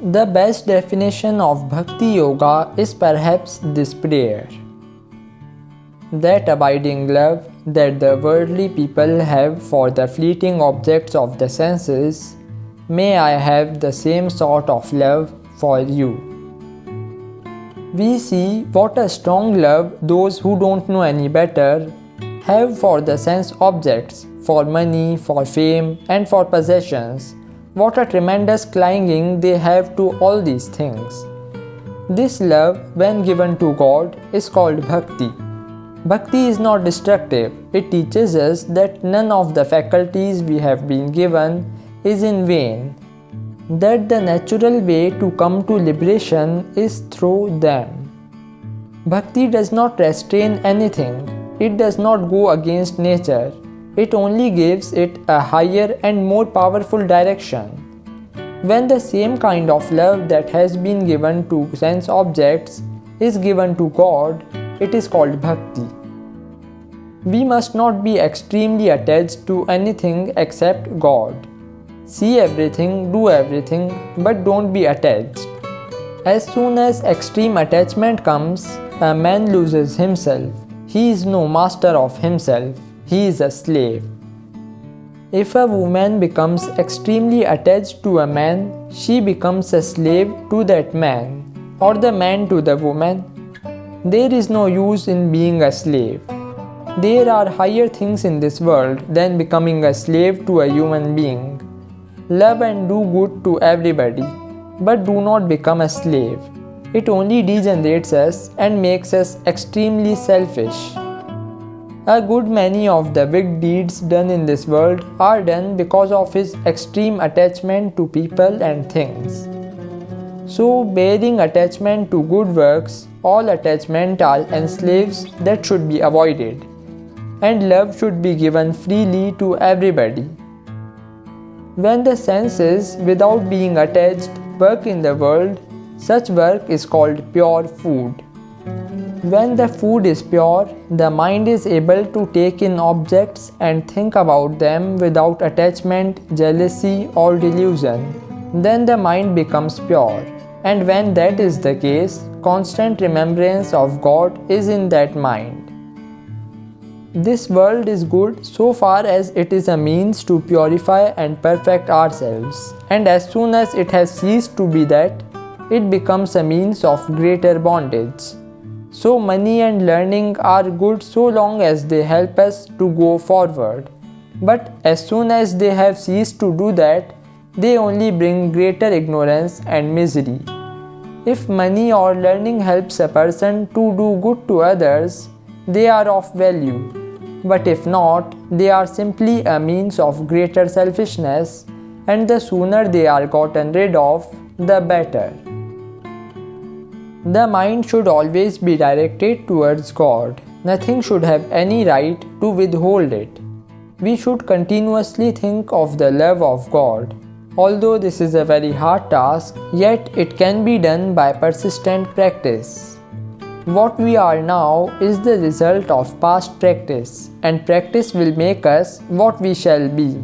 The best definition of Bhakti Yoga is perhaps this prayer. That abiding love that the worldly people have for the fleeting objects of the senses, may I have the same sort of love for you. We see what a strong love those who don't know any better have for the sense objects, for money, for fame, and for possessions. What a tremendous clinging they have to all these things. This love, when given to God, is called Bhakti. Bhakti is not destructive. It teaches us that none of the faculties we have been given is in vain, that the natural way to come to liberation is through them. Bhakti does not restrain anything. It does not go against nature. It only gives it a higher and more powerful direction. When the same kind of love that has been given to sense objects is given to God, it is called Bhakti. We must not be extremely attached to anything except God. See everything, do everything, but don't be attached. As soon as extreme attachment comes, a man loses himself. He is no master of himself. He is a slave. If a woman becomes extremely attached to a man, she becomes a slave to that man, or the man to the woman. There is no use in being a slave. There are higher things in this world than becoming a slave to a human being. Love and do good to everybody, but do not become a slave. It only degenerates us and makes us extremely selfish. A good many of the big deeds done in this world are done because of his extreme attachment to people and things. So, bearing attachment to good works, all attachment are enslaves that should be avoided, and love should be given freely to everybody. When the senses, without being attached, work in the world, such work is called pure food. When the food is pure, the mind is able to take in objects and think about them without attachment, jealousy, or delusion. Then the mind becomes pure. And when that is the case, constant remembrance of God is in that mind. This world is good so far as it is a means to purify and perfect ourselves, and as soon as it has ceased to be that, it becomes a means of greater bondage. So money and learning are good so long as they help us to go forward, but as soon as they have ceased to do that, they only bring greater ignorance and misery. If money or learning helps a person to do good to others, they are of value. But if not, they are simply a means of greater selfishness, and the sooner they are gotten rid of, the better. The mind should always be directed towards God. Nothing should have any right to withhold it. We should continuously think of the love of God. Although this is a very hard task, yet it can be done by persistent practice. What we are now is the result of past practice, and practice will make us what we shall be.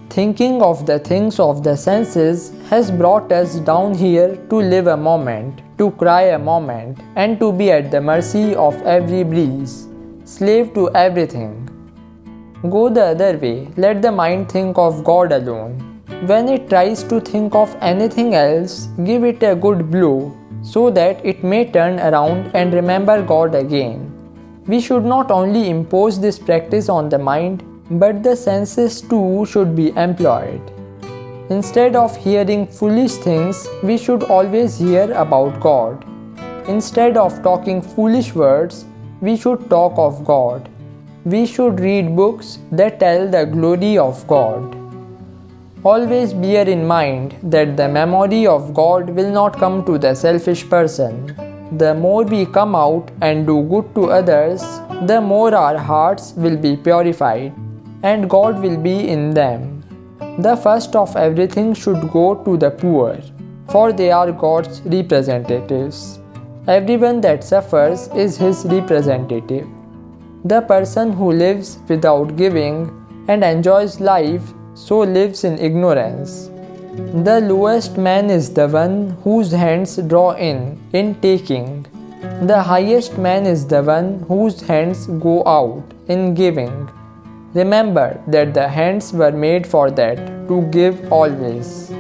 Thinking of the things of the senses has brought us down here to live a moment, to cry a moment, and to be at the mercy of every breeze, slave to everything. Go the other way, let the mind think of God alone. When it tries to think of anything else, give it a good blow, so that it may turn around and remember God again. We should not only impose this practice on the mind, but the senses too should be employed. Instead of hearing foolish things, we should always hear about God. Instead of talking foolish words, we should talk of God. We should read books that tell the glory of God. Always bear in mind that the memory of God will not come to the selfish person. The more we come out and do good to others, the more our hearts will be purified, and God will be in them. The first of everything should go to the poor, for they are God's representatives. Everyone that suffers is His representative. The person who lives without giving and enjoys life so lives in ignorance. The lowest man is the one whose hands draw in taking. The highest man is the one whose hands go out in giving. Remember that the hands were made for that, to give always.